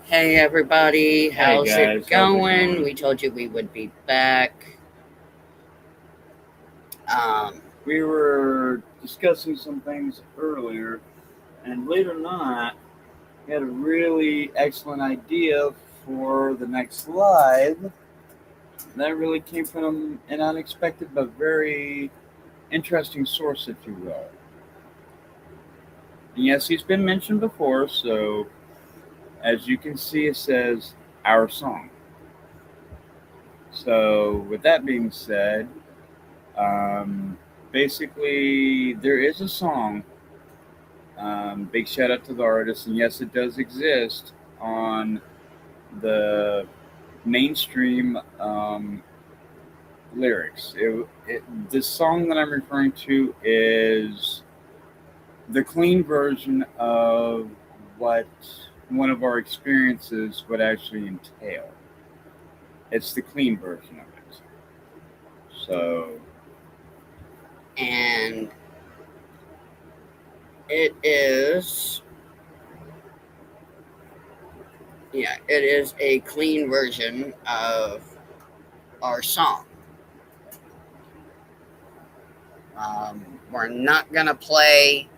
Hey everybody, how's guys, it how's it going? going? We told you we would be back. Um, We were discussing some things earlier, and believe it or not, we had a really excellent idea for the next live. That really came from an unexpected but very interesting source, if you will. And yes, he's been mentioned before, so as you can see, it says our song. So, with that being said, um, basically, there is a song. Big shout out to the artist, and yes, it does exist on the mainstream lyrics. This song that I'm referring to is the clean version of what one of our experiences would actually entail. It's the clean version of it. So, and it is, it is a clean version of our song. Um, we're not gonna play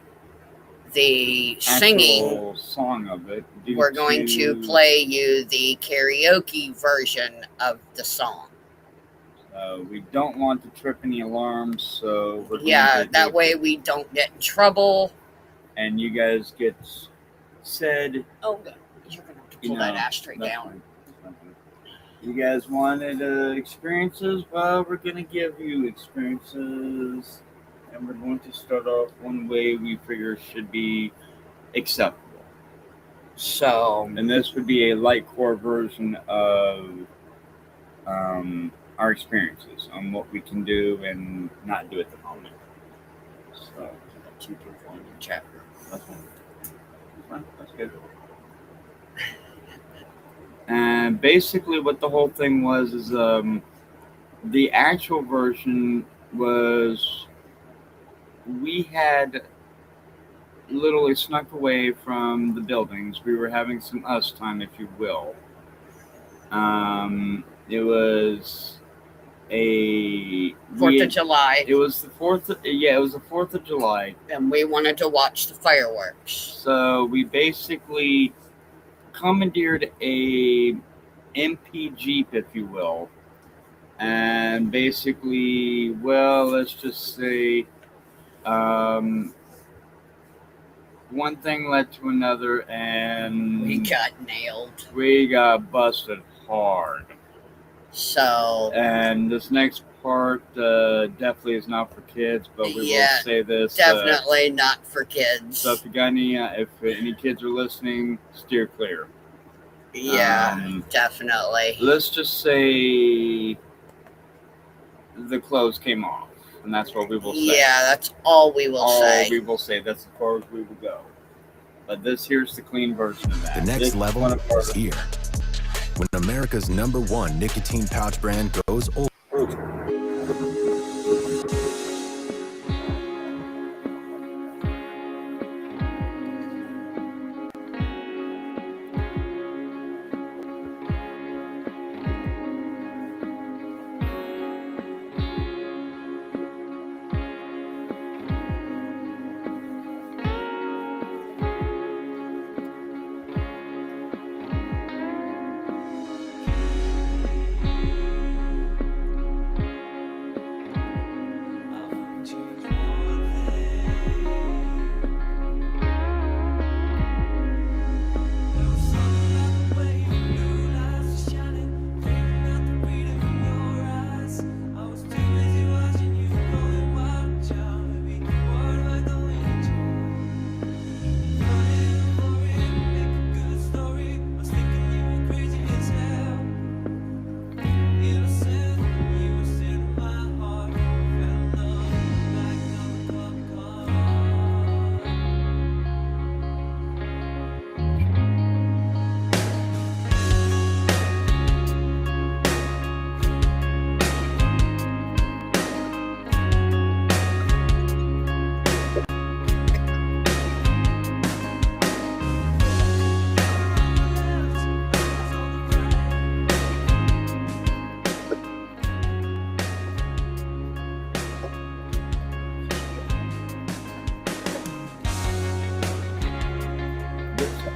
the singing. actual song of it. We're going to play you the karaoke version of the song. We don't want to trip any alarms, so we're going to do that it. way we don't get in trouble. And you guys get said. Oh, you're gonna have to pull that ashtray down. Fine. You guys wanted experiences? Well, we're going to give you experiences. And we're going to start off one way we figure should be acceptable. So, And this would be a light core version of our experiences on what we can do and not do at the moment. So, two people in the chat room. That's fine. That's good. And basically, what the whole thing was is the actual version was we had literally snuck away from the buildings. We were having some us time, if you will. It was a 4th of July. It was the 4th. Yeah, it was the 4th of July, and we wanted to watch the fireworks. So we basically commandeered a MP Jeep, if you will, and basically, well, let's just say, one thing led to another, and we got nailed. We got busted hard. So, and this next part definitely is not for kids, but we will say this: definitely not for kids. So if you got if any kids are listening, steer clear. Yeah, definitely. Let's just say the clothes came off, and that's what we will say. Yeah, that's all we will say. We will say. That's as far as we will go. But here's the clean version of that. The next level is here. When America's #1 nicotine pouch brand goes over.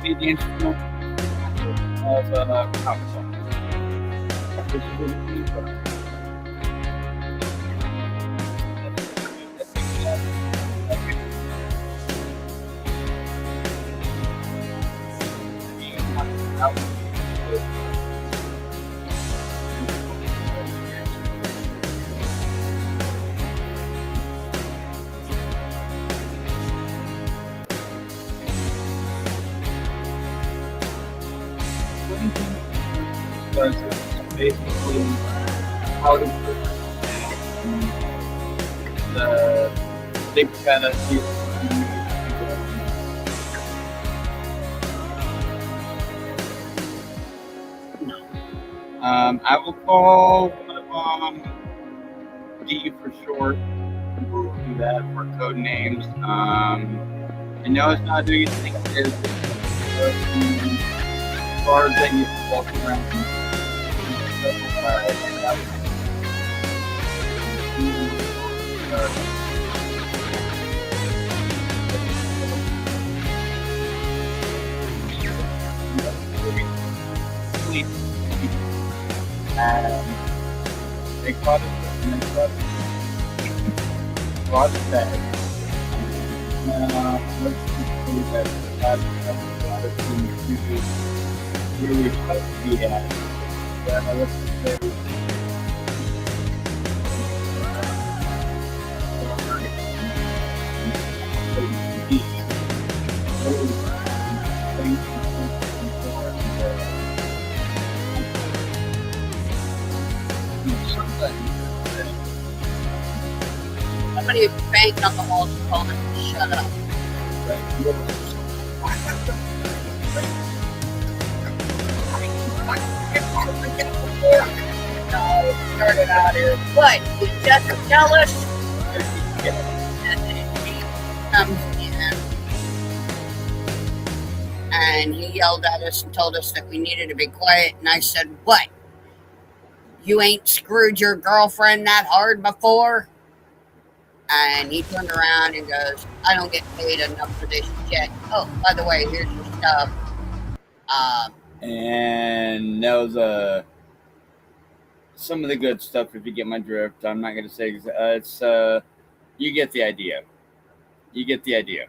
be the instrument of comic song. This is what it means, but basically how to put the big kind of I will call one of them D for short. We'll do that for code names. I know it's not doing anything. It's as far as then you can walk around. They caught it and they brought it back. Let's see that where we're supposed to be at. Let's say Somebody banged on the wall to call him, shut up. No, started out here. What? You just jealous? And then he comes in and he yelled at us and told us that we needed to be quiet. And I said, what? You ain't screwed your girlfriend that hard before? And he turned around and goes, I don't get paid enough for this shit. Oh, by the way, here's your stuff. And that was some of the good stuff, if you get my drift. I'm not going to say it's you get the idea. You get the idea.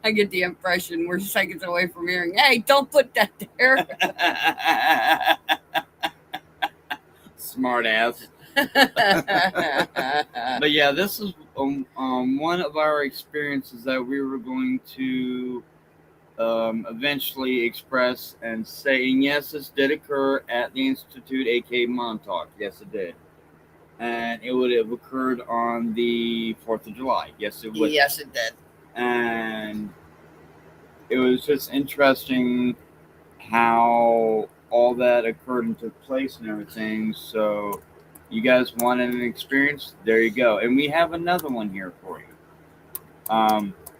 I get the impression we're seconds away from hearing, hey, don't put that there. Smart ass. But yeah, this is one of our experiences that we were going to eventually express and say, and yes, this did occur at the Institute, aka Montauk. Yes, it did. And it would have occurred on the 4th of July. Yes, it would. Yes, it did. And it was just interesting how all that occurred and took place and everything. So you guys wanted an experience? There you go. And we have another one here for you.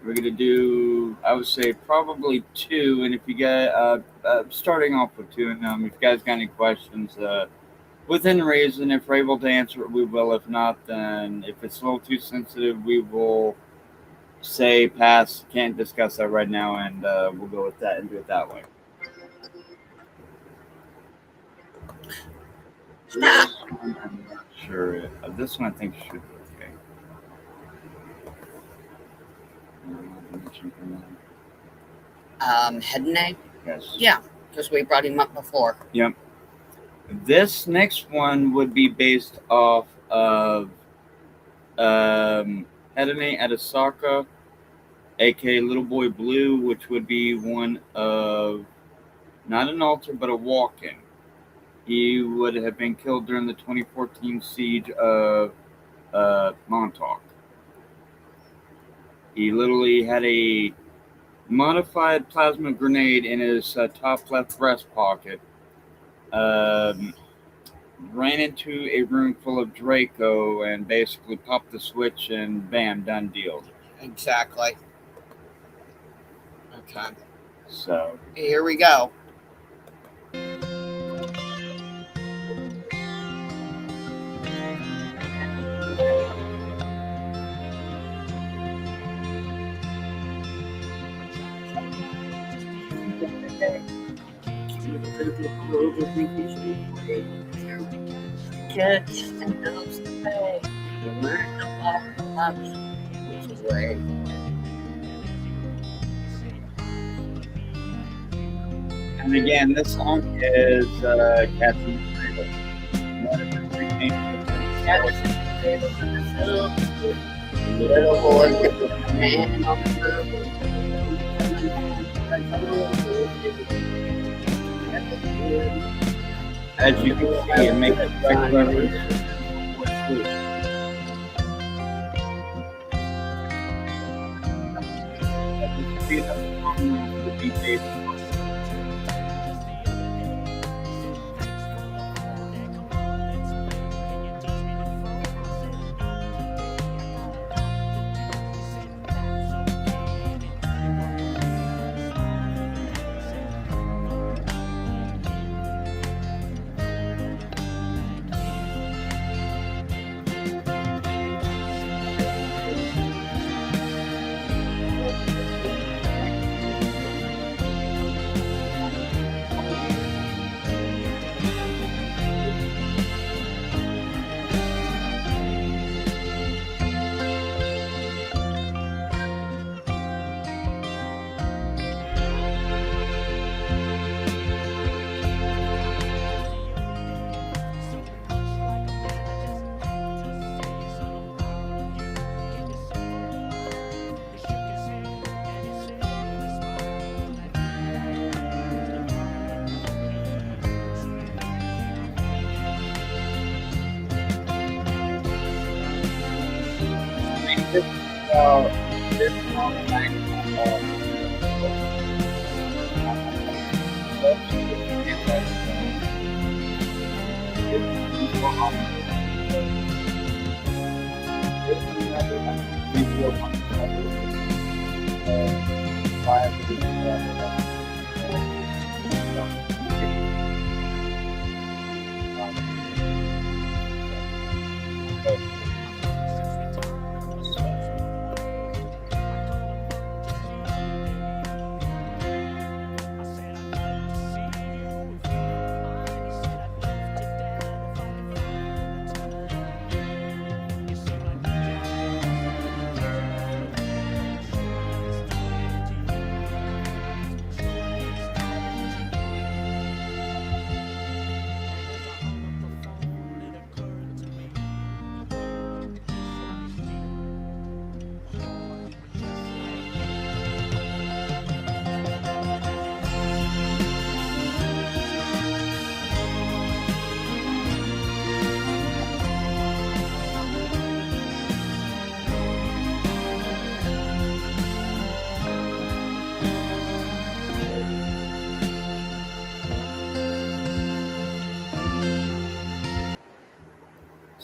We're going to do, I would say, probably 2. And if you guys, starting off with 2, and if you guys got any questions, within reason, if we're able to answer it, we will. If not, then if it's a little too sensitive, we will say pass, can't discuss that right now, and we'll go with that and do it that way. Stop. I'm not sure. This one I think should be okay. Head and neck? Yes. Yeah, because we brought him up before. Yep. This next one would be based off of Hedene Adesaka, aka Little Boy Blue, which would be one of, not an altar, but a walk-in. He would have been killed during the 2014 siege of Montauk. He literally had a modified plasma grenade in his top left breast pocket. Ran into a room full of Draco and basically popped the switch and bam, done deal. Exactly. Okay. So here we go. Kids and bills to pay. You learn to walk the way. And again, this song is Cats in the Cradle. One of the three names. Little boy with the man on the As you can see, it makes a direct reference to what's blue. As you can see, that's the song with the DJ. This song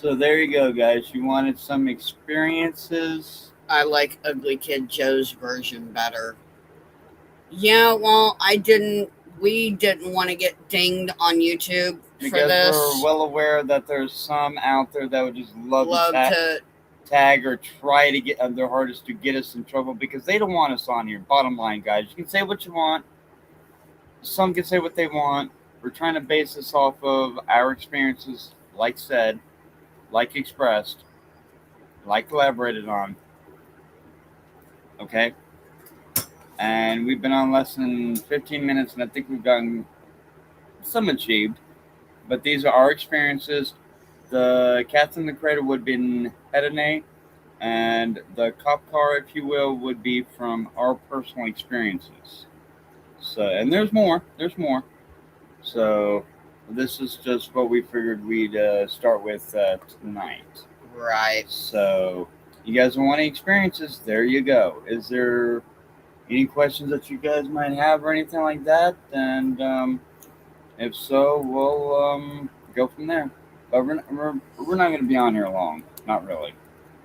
So there you go, guys. You wanted some experiences. I like Ugly Kid Joe's version better. Yeah, well, we didn't want to get dinged on YouTube for Because this. we're well aware that there's some out there that would just love to tag or try to get their hardest to get us in trouble because they don't want us on here. Bottom line, guys. You can say what you want. Some can say what they want. We're trying to base this off of our experiences, like said, like expressed, like elaborated on. Okay? And we've been on less than 15 minutes, and I think we've gotten some achieved. But these are our experiences. The Cats in the Cradle would be in Hedonay, and the cop car, if you will, would be from our personal experiences. So, and there's more. So, this is just what we figured we'd start with tonight. Right. So, you guys want any experiences? There you go. Is there any questions that you guys might have or anything like that? And if so, we'll go from there. But we're not going to be on here long. Not really.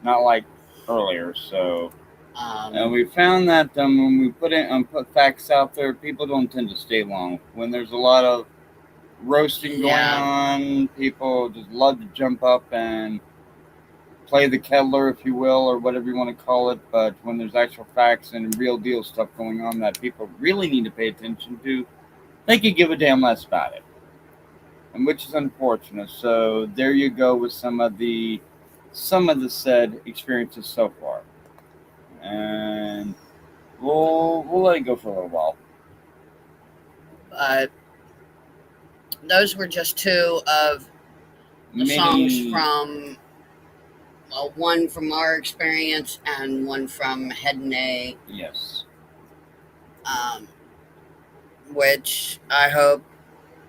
Not like earlier. So, and we found that when we put facts out there, people don't tend to stay long. When there's a lot of roasting going on, people just love to jump up and play the kettler, if you will, or whatever you want to call it. But when there's actual facts and real deal stuff going on that people really need to pay attention to, they could give a damn less about it, and which is unfortunate. So there you go with some of the said experiences so far, and we'll let it go for a little while. But those were just two of the songs from one from our experience and one from Hedney. Yes. Which I hope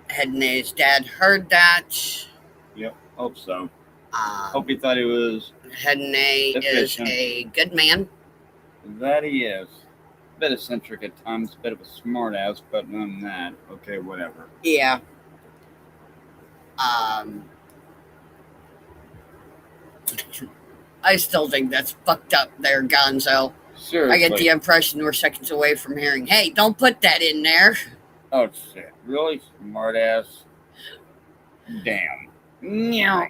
Hedney's dad heard that. Yep. Hope so. Um, Hope he thought he was Hedney is efficient. a good man. That he is. A bit eccentric at times, a bit of a smart ass, but none of that. Okay, whatever. Yeah. I still think that's fucked up there, Gonzo. Seriously. I get the impression we're seconds away from hearing, hey, don't put that in there. Oh shit. Really smart ass. Damn. Yeah.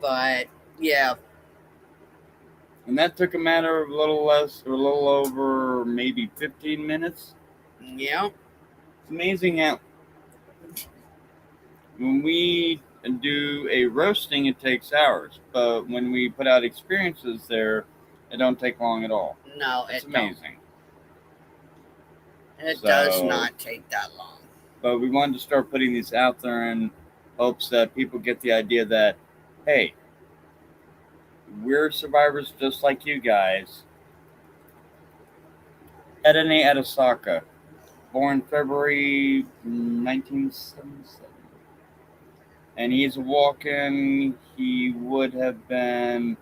But yeah. And that took a matter of a little less or a little over maybe 15 minutes. Yeah. It's amazing how when we do a roasting, it takes hours, but when we put out experiences there, it don't take long at all. No, It's it don't. amazing. It does not take that long. But we wanted to start putting these out there in hopes that people get the idea that, hey, we're survivors just like you guys. Edene Adesaka, born February 1977. And he's a walk-in. He would have been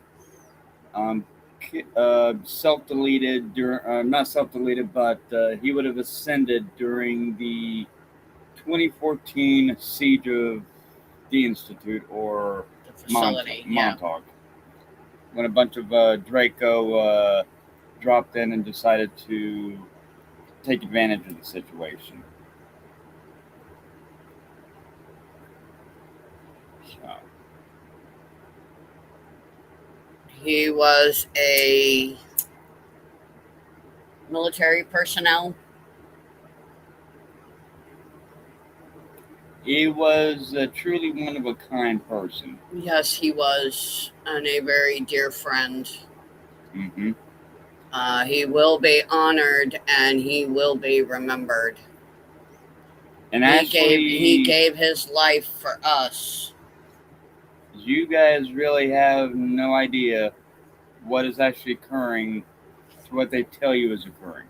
self-deleted during, not self-deleted, but he would have ascended during the 2014 siege of the Institute or The facility. Montauk, when a bunch of Draco dropped in and decided to take advantage of the situation. So. He was a military personnel. He was truly one of a kind person. Yes, he was, and a very dear friend. Mm-hmm. He will be honored and he will be remembered. And he gave his life for us. You guys really have no idea what is actually occurring to what they tell you is occurring.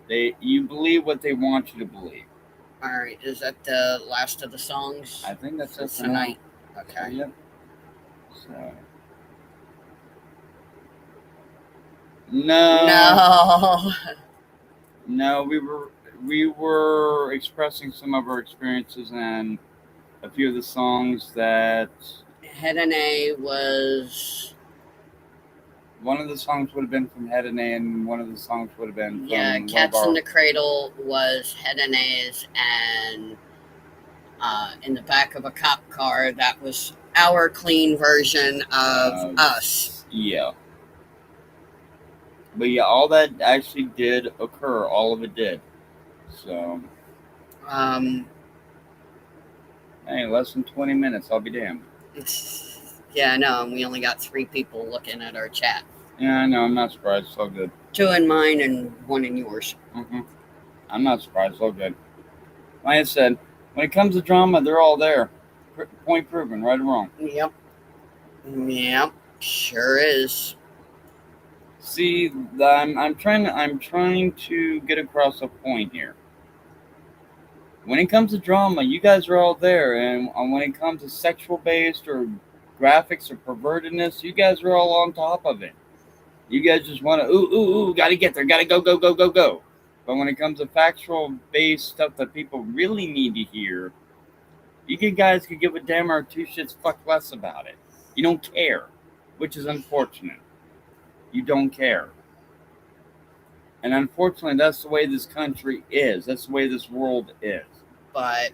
You believe what they want you to believe. All right, is that the last of the songs? I think that's it for tonight. now. Okay. Yep. So. No. We were expressing some of our experiences and a few of the songs that Hedene was. One of the songs would have been from Hedene, and one of the songs would have been from Cats in the Cradle was Hedene's, and in the back of a cop car, that was our clean version of us. Yeah. But yeah, all that actually did occur. All of it did. So. Hey, less than 20 minutes. I'll be damned. Yeah, I know. And we only got 3 people looking at our chat. Yeah, I know. I'm not surprised. It's all good. 2 in mine and 1 in yours. Mm-hmm. I'm not surprised. It's all good. Like I said, when it comes to drama, they're all there. Point proven, right or wrong. Yep. Sure is. See, I'm trying to get across a point here. When it comes to drama, you guys are all there, and when it comes to sexual-based or graphics or pervertedness, you guys are all on top of it. You guys just want to, ooh, gotta get there, gotta go. But when it comes to factual-based stuff that people really need to hear, you guys could give a damn or 2 shits fuck less about it. You don't care, which is unfortunate. You don't care. And unfortunately, that's the way this country is. That's the way this world is. But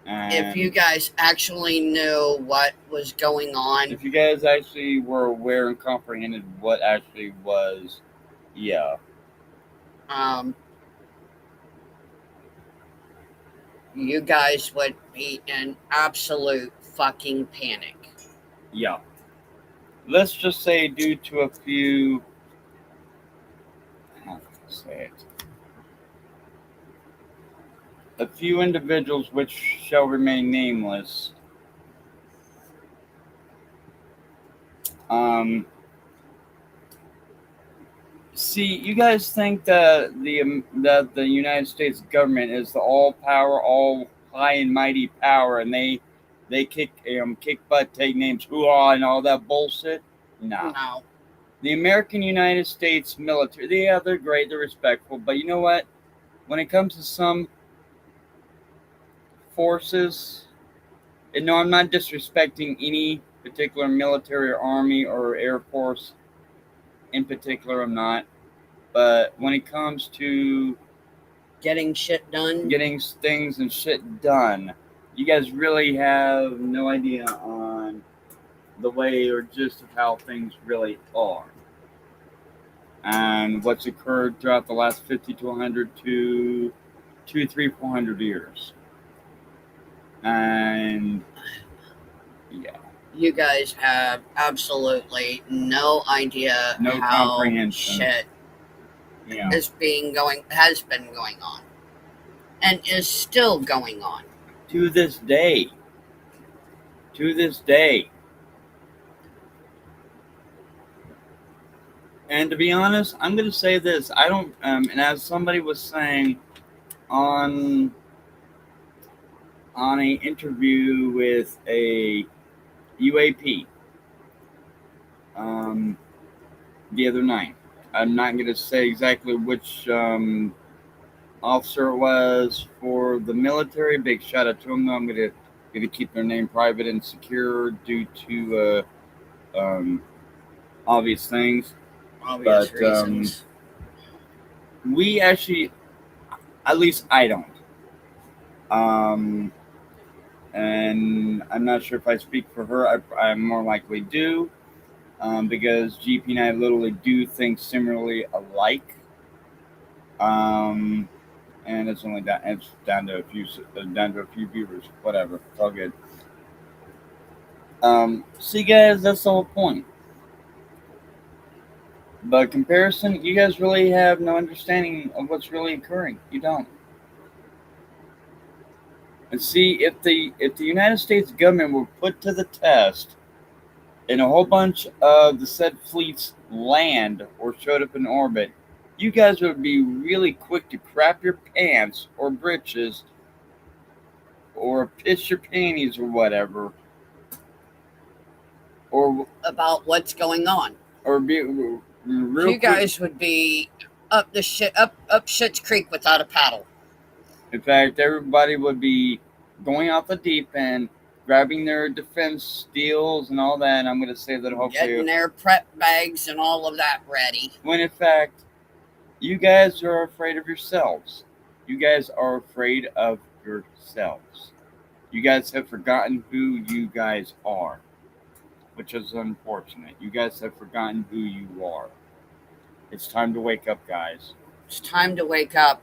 if you guys actually knew what was going on. If you guys actually were aware and comprehended what actually was, yeah. you guys would be in absolute fucking panic. Yeah. Let's just say due to a few, how can I say it? A few individuals which shall remain nameless. See, you guys think that the United States government is the all power, all high and mighty power, and they kick butt, take names, hoo-ah, and all that bullshit? No. No. The American United States military, yeah, they're great, they're respectful, but you know what? When it comes to some forces, and no, I'm not disrespecting any particular military or army or air force in particular, I'm not. But when it comes to Getting shit done. getting things and shit done, you guys really have no idea on the way or gist of how things really are. And what's occurred throughout the last 50 to 100 to 2, 3, 400 years. And yeah. You guys have absolutely no idea No how comprehension. shit Yeah. has been going on, and is still going on. To this day. To this day. And to be honest, I'm going to say this. I don't, and as somebody was saying on a interview with a UAP the other night, I'm not going to say exactly which officer it was for the military. Big shout out to them, though. I'm going to keep their name private and secure due to obvious things. Obvious But, reasons. We actually, at least I don't. And I'm not sure if I speak for her. I more likely do, because GP and I literally do think similarly alike. And it's only down to a few viewers. Whatever, it's all good. See, guys, that's the whole point. But comparison, you guys really have no understanding of what's really occurring. You don't. And see, if the United States government were put to the test and a whole bunch of the said fleets land or showed up in orbit, you guys would be really quick to crap your pants or britches or piss your panties or whatever. Or about what's going on. Or be real You guys would be up shit's creek without a paddle. In fact, everybody would be going off the deep end, grabbing their defense deals and all that. And I'm going to say that hopefully, getting their prep bags and all of that ready. When in fact, you guys are afraid of yourselves. You guys are afraid of yourselves. You guys have forgotten who you guys are, which is unfortunate. You guys have forgotten who you are. It's time to wake up, guys. It's time to wake up.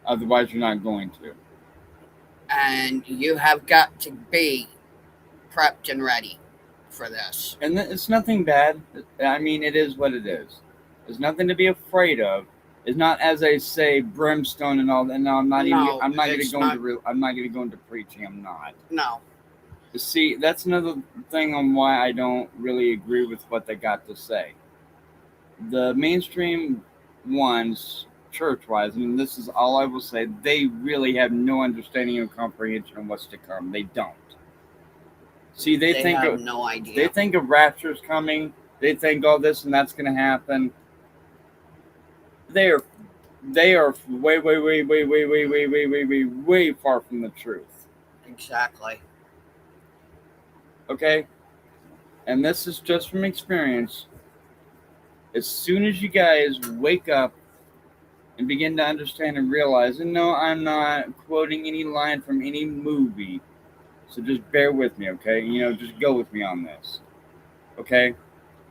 Otherwise, you're not going to. And you have got to be prepped and ready for this. And it's nothing bad. I mean, it is what it is. There's nothing to be afraid of. It's not, as I say, brimstone and all that. No, I'm not even. I'm not going to go into. I'm not going to go into preaching. I'm not. No. See, that's another thing on why I don't really agree with what they got to say. The mainstream ones, church-wise, and this is all I will say, they really have no understanding or comprehension of what's to come. They don't. See, they think have no idea. They think of rapture's coming. They think all this and that's going to happen. They are way far from the truth. Exactly. Okay? And this is just from experience. As soon as you guys wake up and begin to understand and realize, and no, I'm not quoting any line from any movie, so just bear with me, okay? Just go with me on this, okay?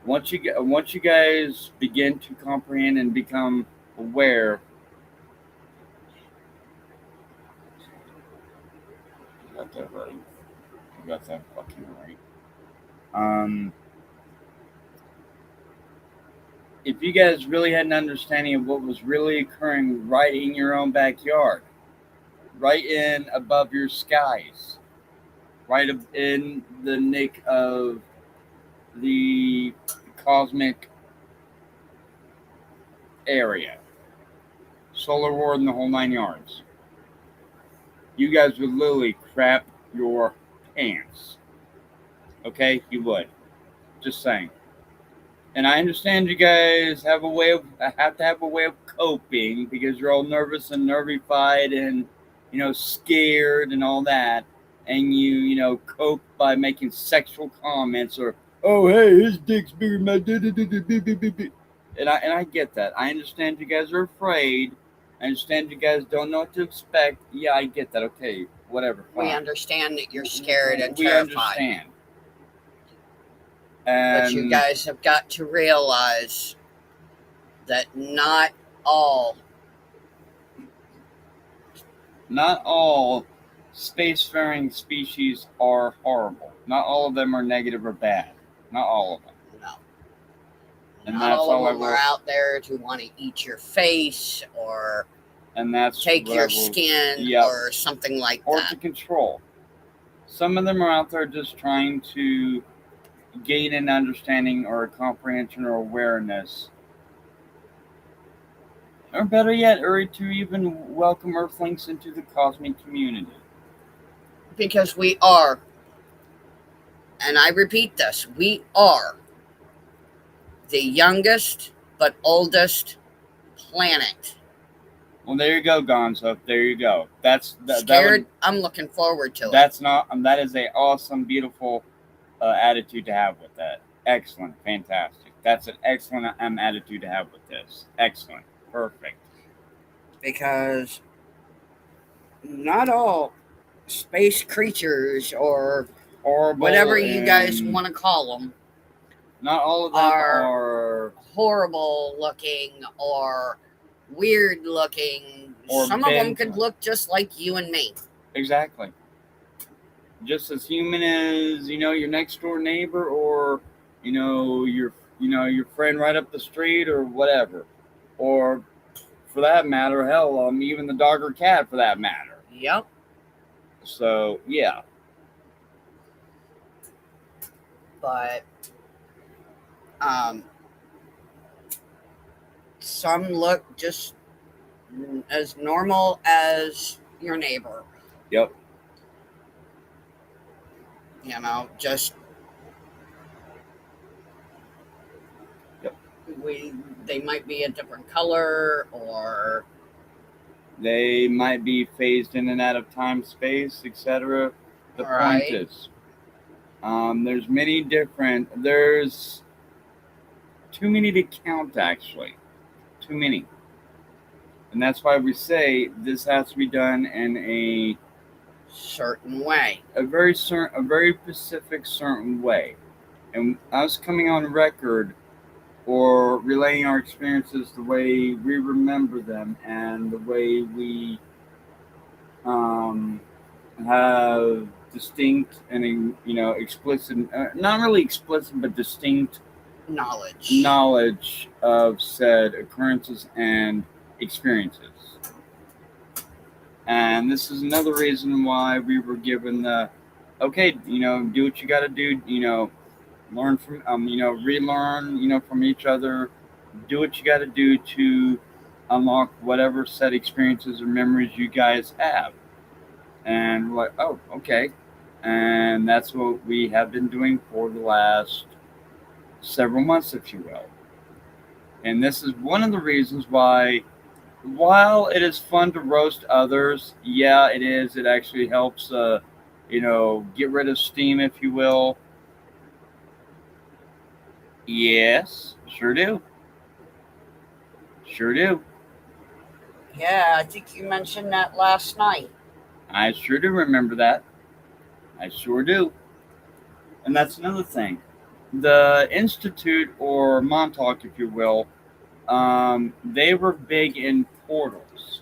Once you guys begin to comprehend and become aware that right. I got that fucking right. If you guys really had an understanding of what was really occurring right in your own backyard, right in above your skies, right in the nick of the cosmic area, solar ward and the whole 9 yards, you guys would literally crap your pants. Okay, you would. Just saying. And I understand you guys have to have a way of coping because you're all nervous and nervified and scared and all that, and you cope by making sexual comments or oh hey his dick's bigger than my and I get that. I understand you guys are afraid. I understand you guys don't know what to expect. Yeah, I get that. Okay, whatever. We Fine. understand that you're scared and We terrified. understand. But you And guys have got to realize that not all spacefaring species are horrible. Not all of them are negative or bad. Not all of them. no. And Not that's all all I of them will. are out there to want to eat your face or And that's take what your I will- skin Yep. or something like or that. to control. Some of them are out there just trying to gain an understanding or a comprehension or awareness. Or better yet, or to even welcome Earthlings into the cosmic community. Because we are, and I repeat this, we are the youngest but oldest planet. Well, there you go, Gonzo. There you go. Scared? I'm looking forward to it. That is a awesome, beautiful attitude to have with that. Excellent, fantastic. That's an excellent attitude to have with this. Excellent, perfect. Because not all space creatures or Horrible, whatever you guys and want to call them not all of them are horrible looking or weird looking. Or Some of them bent. could look just like you and me. exactly just as human as your next door neighbor or your friend right up the street or whatever, or for that matter, hell, even the dog or cat for that matter. Yep. So yeah. But some look just as normal as your neighbor. Yep. Just Yep. They might be a different color or They might be phased in and out of time, space, etc. The Right. point is, there's too many to count, actually. Too many. And that's why we say this has to be done in a certain way. very specific, certain way. And us coming on record or relaying our experiences the way we remember them and the way we have distinct and explicit, not really explicit, but distinct knowledge of said occurrences and experiences. And this is another reason why we were given the okay, do what you got to do, learn from relearn from each other, do what you got to do to unlock whatever set experiences or memories you guys have. And we're like, oh, okay. And that's what we have been doing for the last several months, if you will. And this is one of the reasons why, while it is fun to roast others, yeah, it is. It actually helps, get rid of steam, if you will. Yes, sure do. Sure do. Yeah, I think you mentioned that last night. I sure do remember that. I sure do. And that's another thing. The Institute, or Montauk, if you will, they were big in portals.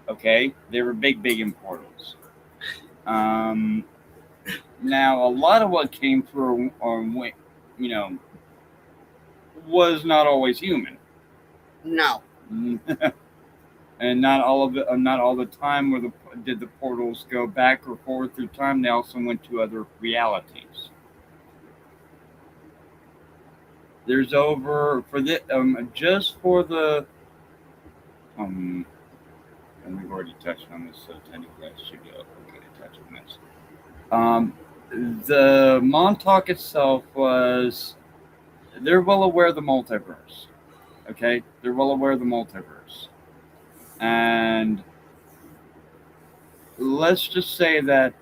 Okay? They were big in portals. Now, a lot of what came through, was not always human. No. And not all of it, not all the time did the portals go back or forward through time. They also went to other realities. There's over for the just for the and we've already touched on this, so technically I should be okay to touch on this. The Montauk itself they're well aware of the multiverse. Okay, they're well aware of the multiverse. And let's just say that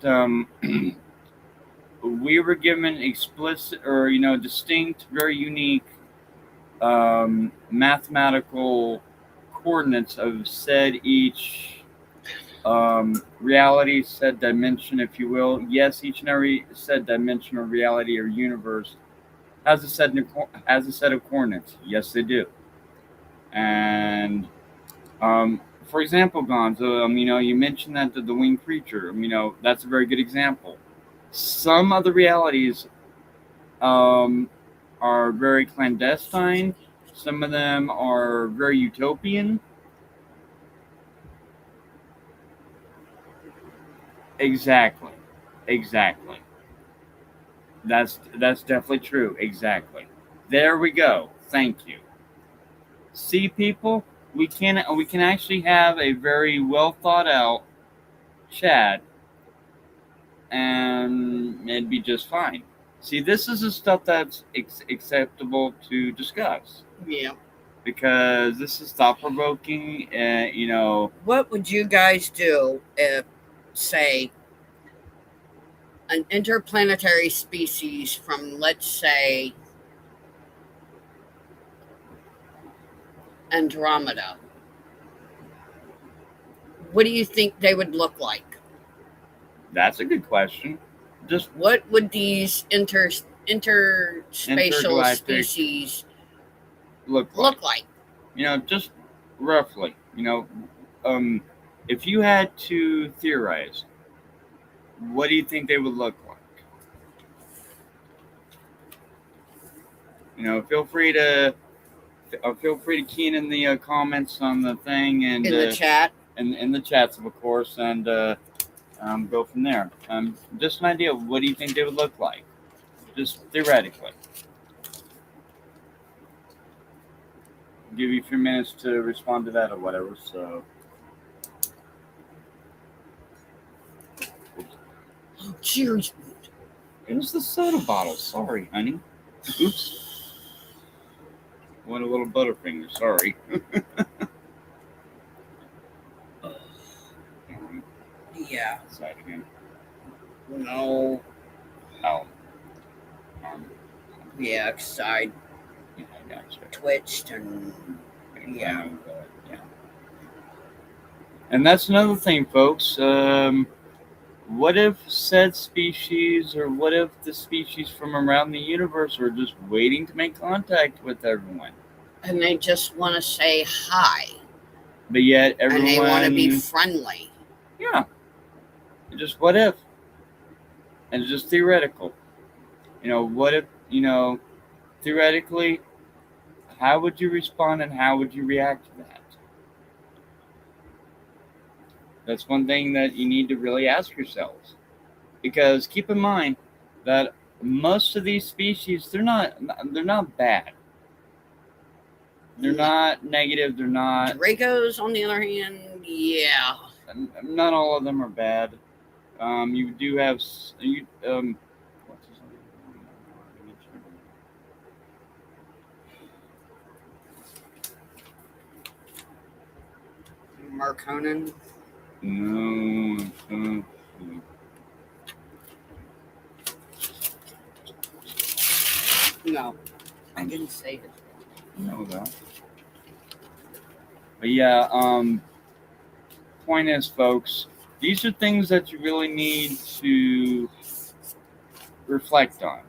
we were given explicit or distinct, very unique mathematical coordinates of said each reality, said dimension, if you will. Yes, each and every said dimension or reality or universe has a set of coordinates. Yes, they do. And for example, Gonzo, you mentioned that the winged creature. That's a very good example. Some other realities are very clandestine. Some of them are very utopian. Exactly. That's definitely true. Exactly. There we go. Thank you. See, people, we can actually have a very well thought out chat, and it'd be just fine. See, this is the stuff that's acceptable to discuss. Yeah. Because this is thought provoking. What would you guys do if, say, an interplanetary species from, let's say, Andromeda? What do you think they would look like? That's a good question. Just what would these interspatial species look like? Just roughly. If you had to theorize, what do you think they would look like? Feel free to key in the comments on the thing and in the chat. In the chats, of course, and go from there. Just an idea of what do you think they would look like, just theoretically. I'll give you a few minutes to respond to that or whatever. So. Oh, cheers. It was the soda bottle. Sorry, honey. Oops. Want a little Butterfinger. Sorry. Yeah. Side again. No. Oh. Yeah, because I gotcha. twitched and yeah. And that's another thing, folks. What if said species, or what if the species from around the universe are just waiting to make contact with everyone? And they just want to say hi. But yet everyone... And they want to be friendly. Yeah. Just what if? And it's just theoretical. What if, theoretically, how would you respond and how would you react to that? That's one thing that you need to really ask yourselves. Because keep in mind that most of these species, they're not bad. They're not negative. They're not... Dracos, on the other hand, yeah. Not all of them are bad. You do have... what's his name? Marconin? No. No. I didn't say it. No, that. But yeah, point is, folks, these are things that you really need to reflect on.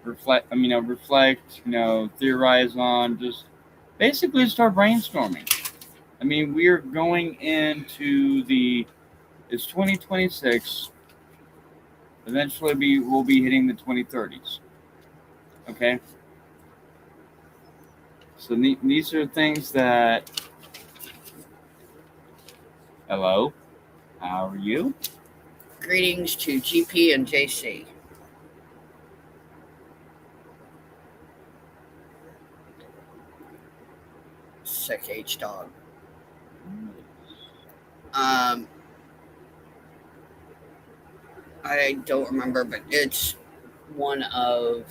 Reflect, theorize on, just basically start brainstorming. We are going into it's 2026. Eventually, we'll be hitting the 2030s. Okay. So these are things that. Hello, how are you? Greetings to GP and JC. Sick H dog. I don't remember, but it's one of.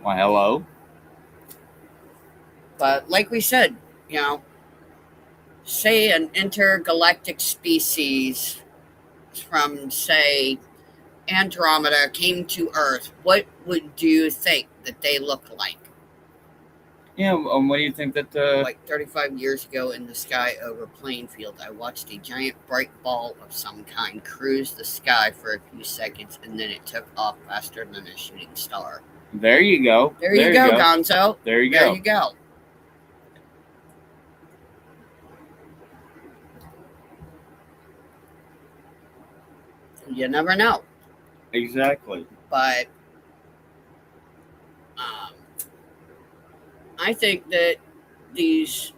Why, hello. But like we said, say an intergalactic species from, say, Andromeda came to Earth, what would you think that they look like? Yeah, what do you think that Like 35 years ago in the sky over Plainfield, I watched a giant bright ball of some kind cruise the sky for a few seconds, and then it took off faster than a shooting star. There you go. There you go, Gonzo. There you There go. you go. You never know. Exactly. But I think that these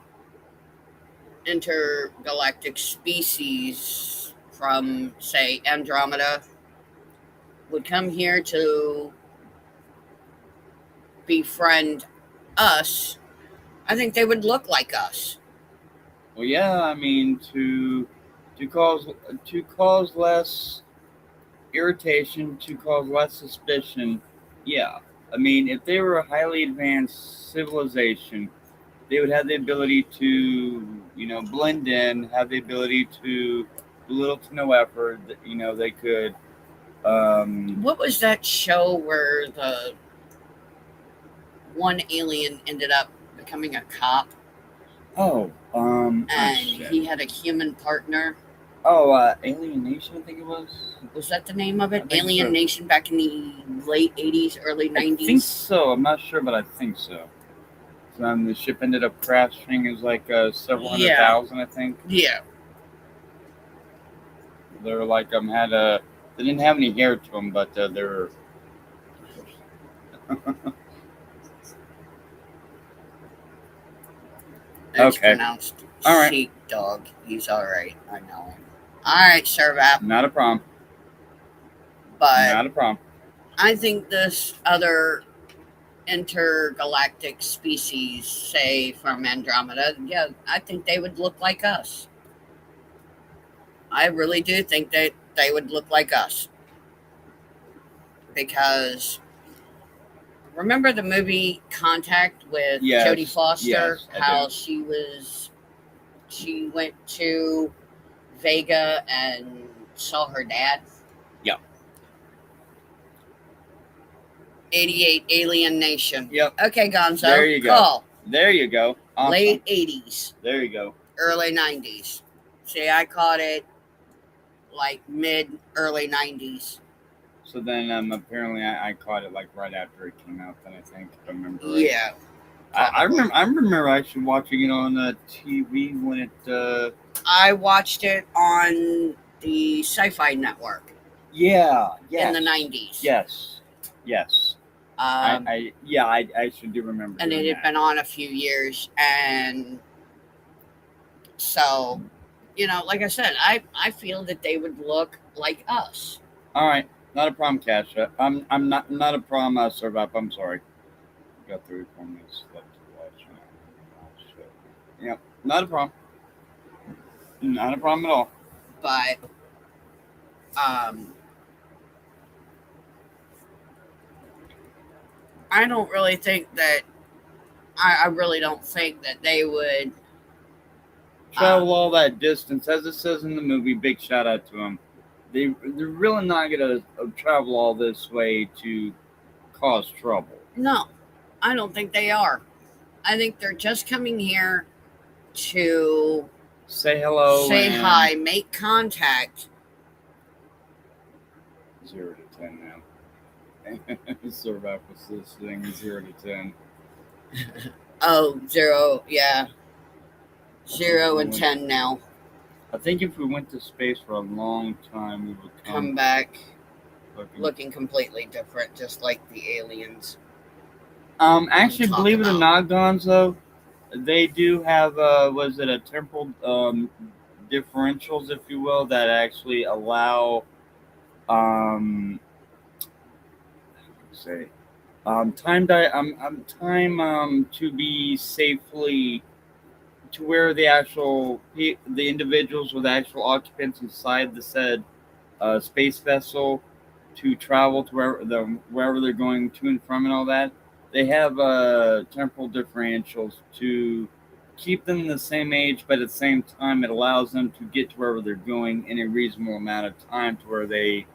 intergalactic species from, say, Andromeda would come here to befriend us. I think they would look like us. Well, yeah, I mean to cause less irritation, to cause less suspicion. Yeah, I mean if they were a highly advanced civilization, they would have the ability to blend in, have the ability to do little to no effort. They could. What was that show where the one alien ended up becoming a cop and he had a human partner? Alien Nation, I think it was. Was that the name of it? I think Alien so. Nation back in the late 80s, early 90s? I think so. I'm not sure, but I think so. The ship ended up crashing. It was like several hundred thousand, I think. Yeah. They were like they didn't have any hair to them, but they're. It's Okay. pronounced All right. sheepdog. He's all right. I know him. All right, Servap. Not a problem. But Not a problem. I think this other intergalactic species, say from Andromeda, yeah, I think they would look like us. I really do think that they would look like us. Because remember the movie Contact with Yes, Jodie Foster? yes, I How do. she went to Vega and saw her dad? Yep. 88 Alien Nation. Yep. Okay, Gonzo. There you go. Call. There you go. Awesome. Late 80s, There you go. early 90s. See, I caught it like early 90s. So then apparently I caught it like right after it came out. Then I think, if I remember right. Yeah. I remember actually watching it on TV when it. I watched it on the Sci-Fi Network Yeah. in the 90s. Yes. Yes. I actually do remember. And it had been on a few years, and so, like I said, I feel that they would look like us. All right, not a problem, Kasha. I'm not a problem, Servap. I'm sorry. Got 34 minutes left to watch. Yeah, not a problem. Not a problem at all. But I don't really think that. I really don't think that they would travel all that distance, as it says in the movie. Big shout out to them. They're really not gonna travel all this way to cause trouble. No, I don't think they are. I think they're just coming here to say hello, say hi, make contact. 0 to 10 now. Servap was listening 0 to 10. Oh, 0, yeah. 0 and 10 now. I think if we went to space for a long time, we would Come back looking. looking completely different, just like the aliens. Actually, talk believe it or about. not, Gonzo, they do have was it a temporal differentials, if you will, that actually allow say time to be safely to where the individuals with actual occupants inside the said space vessel to travel to wherever they're going to and from and all that. They have temporal differentials to keep them the same age, but at the same time, it allows them to get to wherever they're going in a reasonable amount of time to where they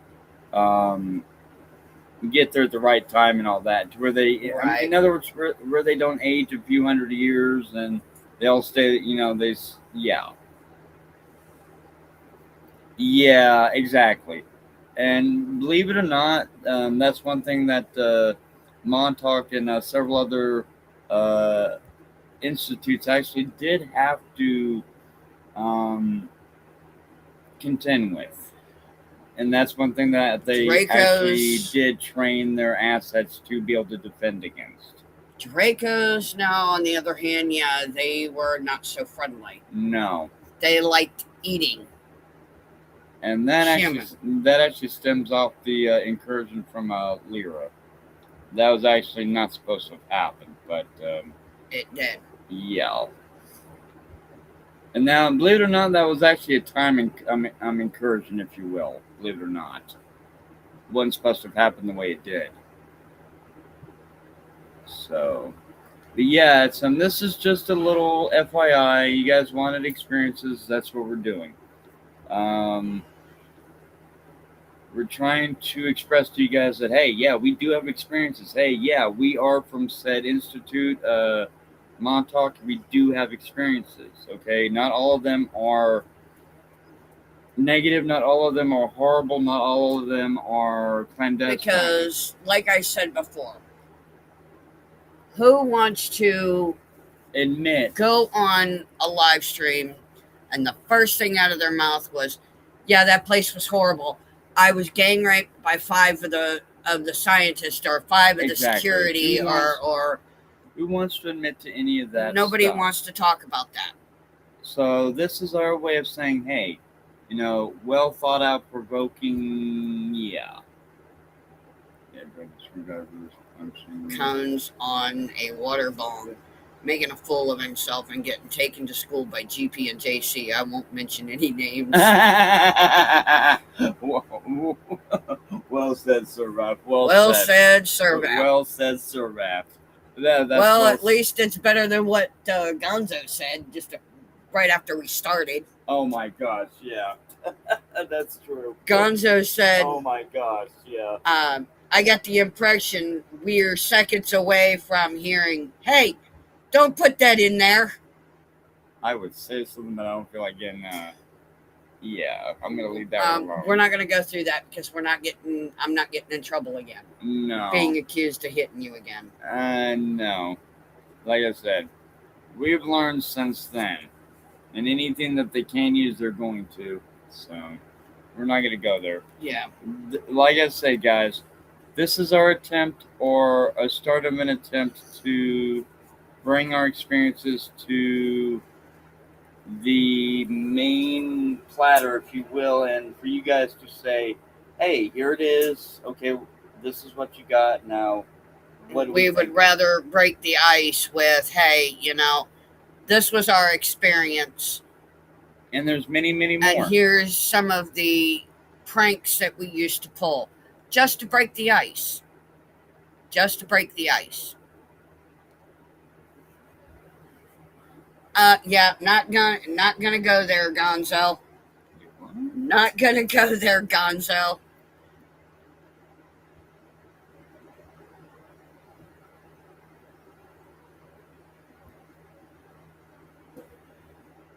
get there at the right time and all that. To where they, Right. in other words, where they don't age a few hundred years and they all stay, Yeah, exactly. And believe it or not, that's one thing that Montauk and several other uh, institutes actually did have to um, contend with. And that's one thing that they actually did train their assets to be able to defend against. Dracos, now, on the other hand, yeah, they were not so friendly. No. They liked eating. And that actually stems off the incursion from Lyra. That was actually not supposed to have happened, but it did. Yeah. And now, believe it or not, that was actually a time incursion, if you will. Believe it or not, it wasn't supposed to have happened the way it did. So, but yeah, this is just a little FYI. You guys wanted experiences. That's what we're doing. We're trying to express to you guys that, hey, yeah, we do have experiences. Hey, yeah, we are from said institute, Montauk. We do have experiences, okay? Not all of them are negative. Not all of them are horrible. Not all of them are clandestine. Because, like I said before, who wants to go on a live stream and the first thing out of their mouth was, yeah, that place was horrible. I was gang raped by 5 of the scientists or 5 of the security or who wants to admit to any of that? Nobody wants to talk about that. So this is our way of saying, hey, well thought out, provoking, yeah. Comes on a water bong, making a fool of himself and getting taken to school by GP and JC. I won't mention any names. Well said, Sir Raph. Well said, Sir Raph. Well said, Sir Raph. At least it's better than what Gonzo said just right after we started. Oh my gosh, yeah. That's true. Gonzo said, oh my gosh, yeah. I got the impression we're seconds away from hearing, hey, don't put that in there. I would say something, but I don't feel like getting, yeah, I'm going to leave that alone. We're not going to go through that because I'm not getting in trouble again. No. Being accused of hitting you again. No. Like I said, we've learned since then. And anything that they can use, they're going to. So, we're not going to go there. Yeah. Like I say, guys, this is our attempt or a start of an attempt to bring our experiences to the main platter, if you will, and for you guys to say, hey, here it is. Okay, this is what you got. Now, what do we would rather break the ice with, hey, this was our experience. And there's many, many more. And here's some of the pranks that we used to pull just to break the ice. Just to break the ice. Yeah, not gonna go there, Gonzo. Not gonna go there, Gonzo.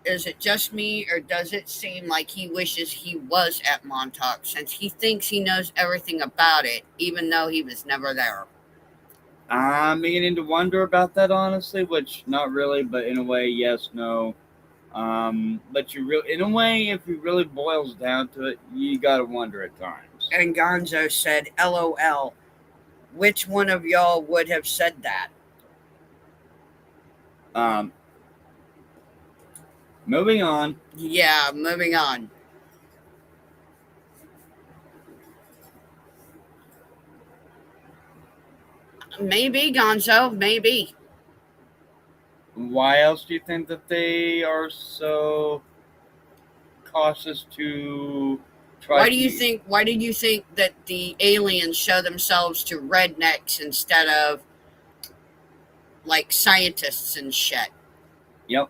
Is it just me, or does it seem like he wishes he was at Montauk since he thinks he knows everything about it, even though he was never there? I'm beginning to wonder about that, honestly, which not really, but in a way, yes, no. But in a way, if it really boils down to it, you gotta wonder at times. And Gonzo said, LOL. Which one of y'all would have said that? Moving on. Yeah, moving on. Maybe, Gonzo, maybe. Why else do you think that they are so cautious to try Why do you think that the aliens show themselves to rednecks instead of like scientists and shit? Yep.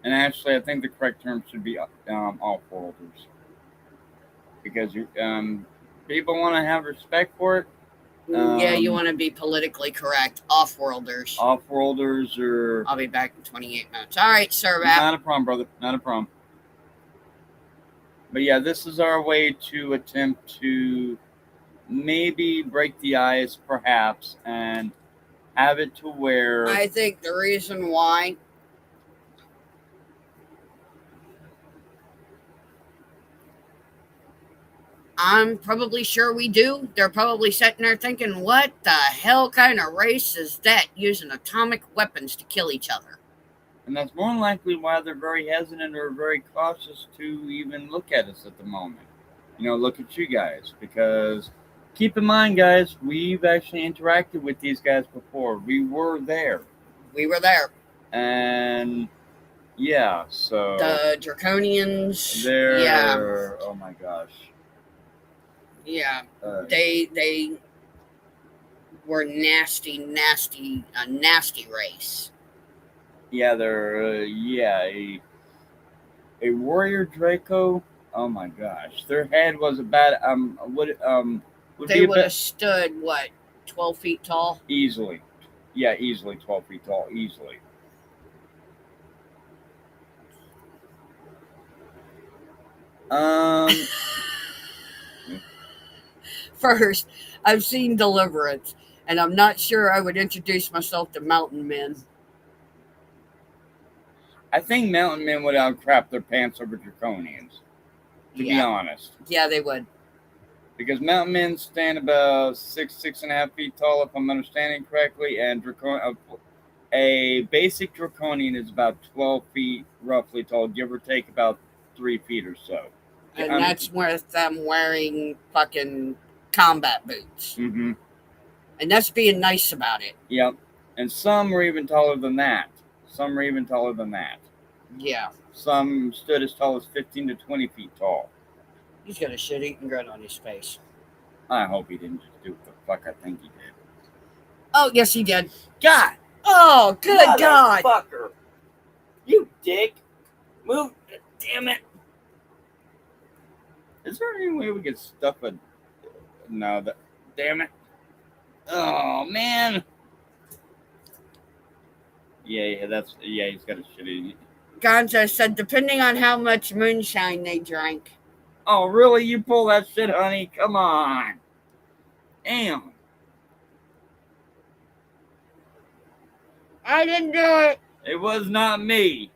And actually, I think the correct term should be off-worlders. Because people want to have respect for it. Yeah, you want to be politically correct. Off-worlders. Off-worlders are... I'll be back in 28 minutes. All right, sir. Not a problem, brother. Not a problem. But yeah, this is our way to attempt to maybe break the ice, perhaps, and have it to where... I think the reason why I'm probably sure we do. They're probably sitting there thinking, what the hell kind of race is that using atomic weapons to kill each other? And that's more than likely why they're very hesitant or very cautious to even look at us at the moment. Look at you guys. Because keep in mind, guys, we've actually interacted with these guys before. We were there. And yeah, so... The Draconians. They're... Yeah. Oh my gosh. Yeah. They were a nasty race. Yeah, they're a warrior Draco. Oh my gosh, their head was about they would have stood what, 12 feet tall? Easily, yeah, easily 12 feet tall, easily. First, I've seen Deliverance, and I'm not sure I would introduce myself to mountain men. I think mountain men would outcrap their pants over Draconians, to be honest. Yeah, they would. Because mountain men stand about 6.5 feet tall, if I'm understanding correctly, and a basic Draconian is about 12 feet roughly tall, give or take about 3 feet or so. And that's with them wearing fucking combat boots. Mm-hmm. And that's being nice about it. Yep. And some were even taller than that. Yeah. Some stood as tall as 15 to 20 feet tall. He's got a shit-eating grin on his face. I hope he didn't just do what the fuck I think he did. Oh, yes, he did. God! Oh, good God! Fucker! You dick! Move! Damn it! Is there any way we could stuff a... No, damn it. Oh, man! Yeah, he's got a shitty... Gonzo said, depending on how much moonshine they drank. Oh, really? You pull that shit, honey? Come on. Damn. I didn't do it. It was not me.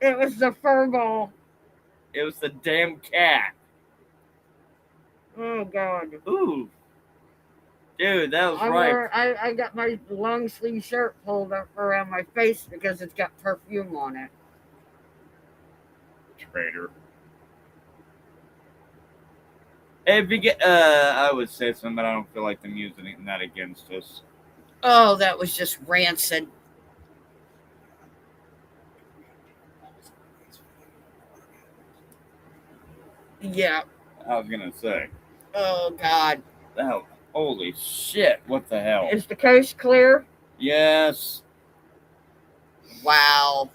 It was the furball. It was the damn cat. Oh, God. Ooh. Dude, that was right. I got my long sleeve shirt pulled up around my face because it's got perfume on it. Traitor. If you get, I would say something, but I don't feel like them using that against us. Oh, that was just rancid. Yeah. I was gonna say. Oh, God. Oh, holy shit! What the hell? Is the coast clear? Yes. Wow.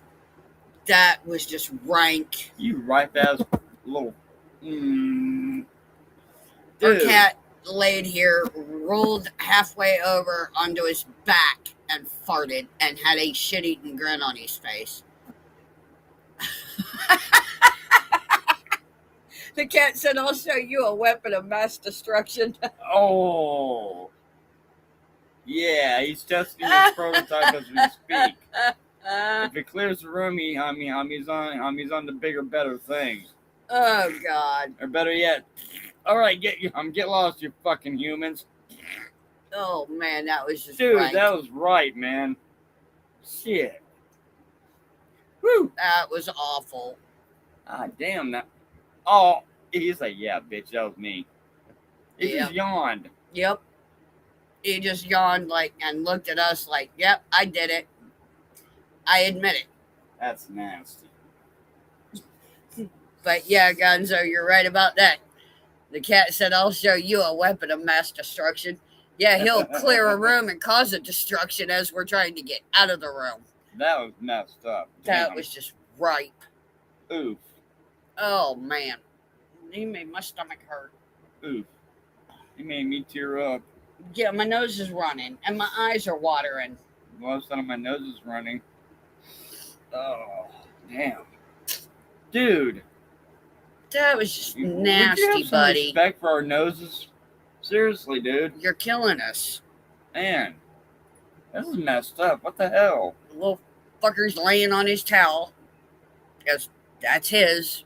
That was just rank. You ripe ass little. Our cat laid here, rolled halfway over onto his back, and farted, and had a shit-eating grin on his face. The cat said, I'll show you a weapon of mass destruction. Oh. Yeah, he's testing his prototype as we speak. If it clears the room, he's on the bigger, better thing. Oh God. Or better yet, all right, get lost, you fucking humans. Oh man, that was just Dude, right. that was right, man. Shit. Woo. That was awful. Ah, damn that. Oh, he's like, yeah, bitch, that was me. He just yawned. Yep. He just yawned like and looked at us like, yep, I did it. I admit it. That's nasty. But yeah, Gonzo, you're right about that. The cat said, I'll show you a weapon of mass destruction. Yeah, he'll clear a room and cause a destruction as we're trying to get out of the room. That was messed up. That Damn. was just ripe. Oof. Oh, man. He made my stomach hurt. Oof. He made me tear up. Yeah, my nose is running and my eyes are watering. All of a sudden, my nose is running. Oh, damn. Dude. That was just Would you nasty, have some buddy. respect for our noses? Seriously, dude. You're killing us. Man. This is messed up. What the hell? The little fucker's laying on his towel because that's his.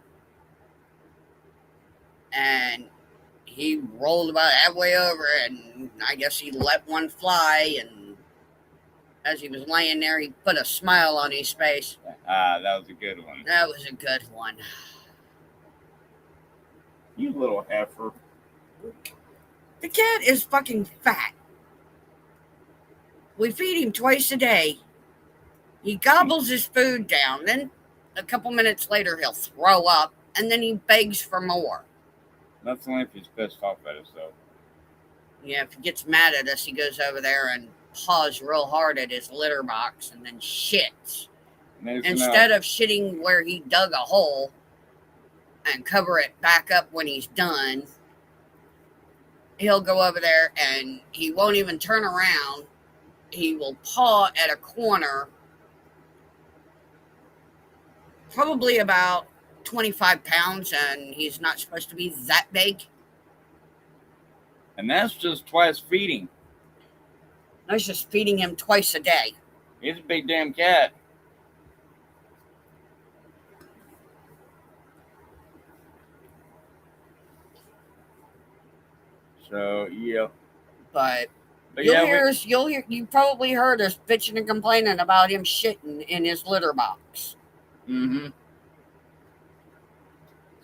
And he rolled about halfway over and I guess he let one fly, and as he was laying there, he put a smile on his face. Ah, that was a good one. That was a good one. You little heifer. The cat is fucking fat. We feed him twice a day. He gobbles his food down. Then a couple minutes later, he'll throw up, and then he begs for more. That's only if he's pissed off at us, though. Yeah, if he gets mad at us, he goes over there and paws real hard at his litter box and then shits. Instead of shitting where he dug a hole and cover it back up when he's done, he'll go over there and he won't even turn around. He will paw at a corner, probably about 25 pounds, and he's not supposed to be that big. And that's just twice feeding. I was just feeding him twice a day. He's a big damn cat. So, yeah. But yeah, you probably heard us bitching and complaining about him shitting in his litter box. Mm-hmm.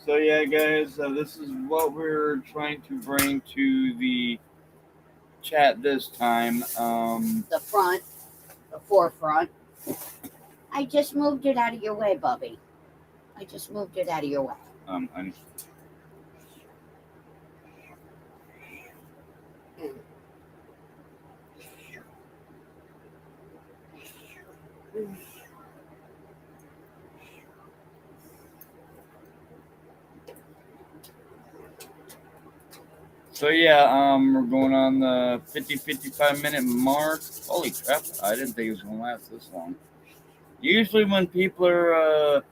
So yeah, guys, this is what we're trying to bring to the chat this time. The forefront. I just moved it out of your way, Bubby. I just moved it out of your way. I'm So yeah, we're going on the 55 minute mark. Holy crap, I didn't think it was going to last this long. Usually when people are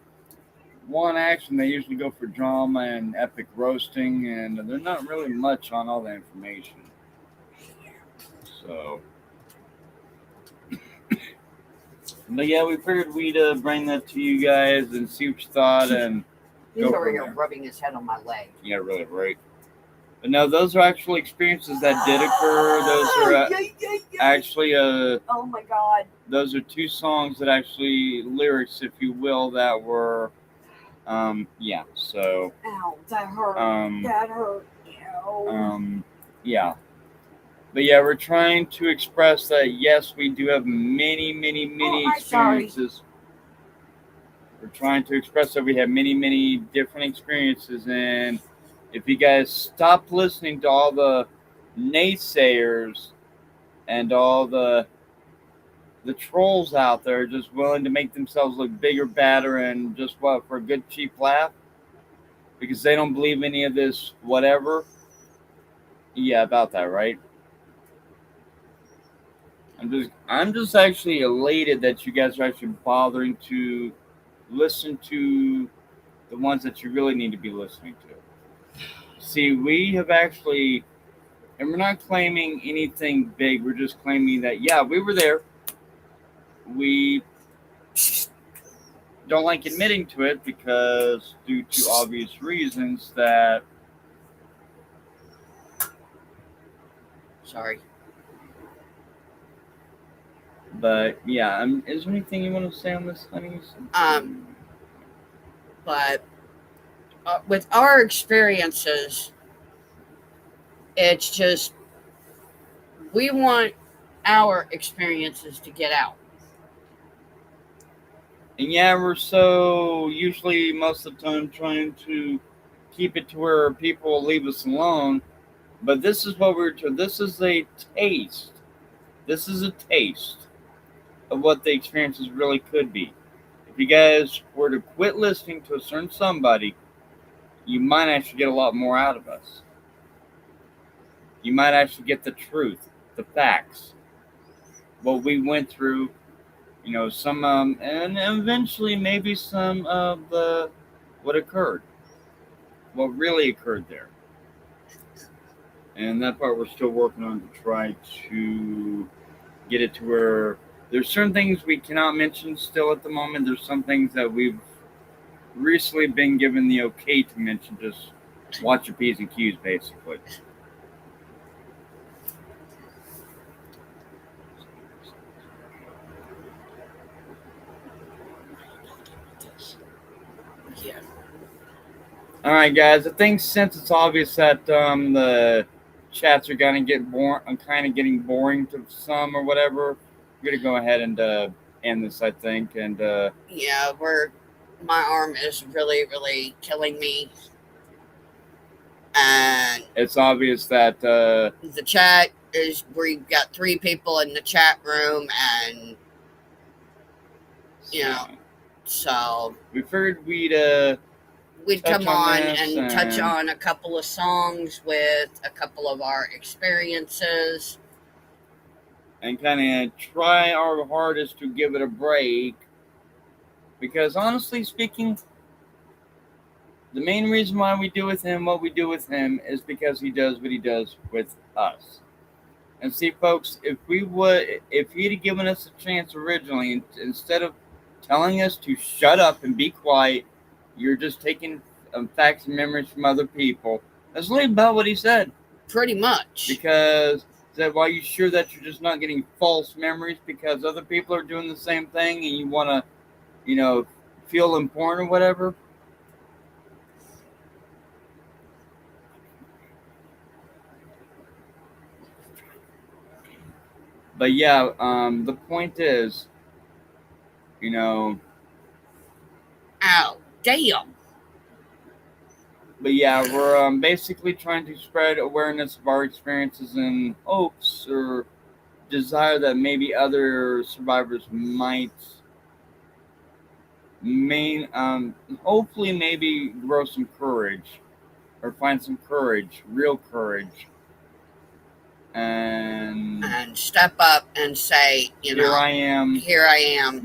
want action, they usually go for drama and epic roasting, and they're not really much on all the information. So, but yeah, we figured we'd bring that to you guys and see what you thought. And He's go over from here there. rubbing his head on my leg. Yeah, really, right. But no, those are actual experiences that did occur. Those are actually oh my God. Those are two songs that actually lyrics, if you will, that were yeah. So Ow, that hurt. That hurt. Ow. Yeah. But yeah, we're trying to express that yes, we do have many experiences. We're trying to express that we have many different experiences, and if you guys stop listening to all the naysayers and all the trolls out there just willing to make themselves look bigger, badder, and just what, for a good cheap laugh, because they don't believe any of this whatever. Yeah, about that, right? I'm just actually elated that you guys are actually bothering to listen to the ones that you really need to be listening to. See, we have actually And we're not claiming anything big. We're just claiming that, yeah, we were there. We don't like admitting to it because due to obvious reasons that... Sorry. But, yeah, is there anything you want to say on this, honey? But with our experiences, it's just, we want our experiences to get out. And yeah, we're so usually most of the time trying to keep it to where people will leave us alone. But this is what this is a taste. This is a taste of what the experiences really could be. If you guys were to quit listening to a certain somebody, you might actually get a lot more out of us. You might actually get the truth, the facts, what we went through, some, and eventually maybe some of what occurred, what really occurred there. And that part we're still working on to try to get it to where there's certain things we cannot mention still at the moment. There's some things that we've recently been given the okay to mention. Just watch your P's and Q's, basically. Yeah. All right, guys. I think since it's obvious that the chats are gonna get boring, I'm kind of getting boring to some or whatever. We're gonna go ahead and end this, I think. And yeah, my arm is really, really killing me, and it's obvious that the chat is, we've got 3 people in the chat room, and so we figured we'd come on and touch and on a couple of songs with a couple of our experiences. And kind of try our hardest to give it a break. Because honestly speaking, the main reason why we do with him what we do with him is because he does what he does with us. And see, folks, if he'd have given us a chance originally, instead of telling us to shut up and be quiet, you're just taking facts and memories from other people. That's really about what he said. Pretty much. Because that, why you sure that you're just not getting false memories because other people are doing the same thing and you want to, feel important or whatever? But yeah, the point is, Ow, damn. But yeah, we're basically trying to spread awareness of our experiences and hopes or desire that maybe other survivors might hopefully maybe grow some courage or find some courage, real courage, and step up and say, here I am.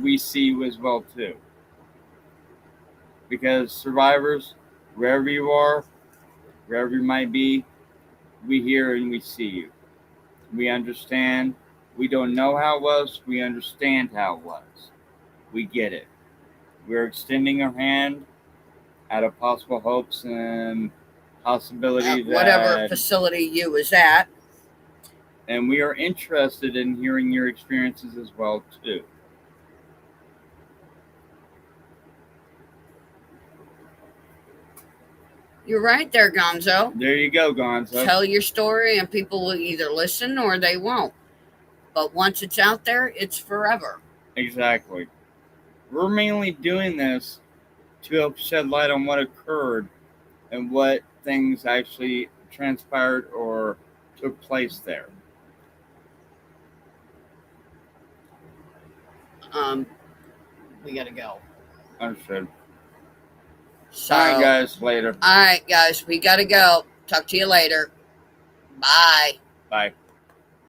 We see you as well too. Because survivors, wherever you are, wherever you might be, we hear and we see you. We understand. We don't know how it was. We understand how it was. We get it. We're extending our hand out of possible hopes and possibility that whatever facility you was at. And we are interested in hearing your experiences as well too. You're right there, Gonzo. There you go, Gonzo. Tell your story and people will either listen or they won't. But once it's out there, it's forever. Exactly. We're mainly doing this to help shed light on what occurred and what things actually transpired or took place there. We gotta go. Understood. So, all right, guys. Later. All right, guys. We gotta go. Talk to you later. Bye. Bye.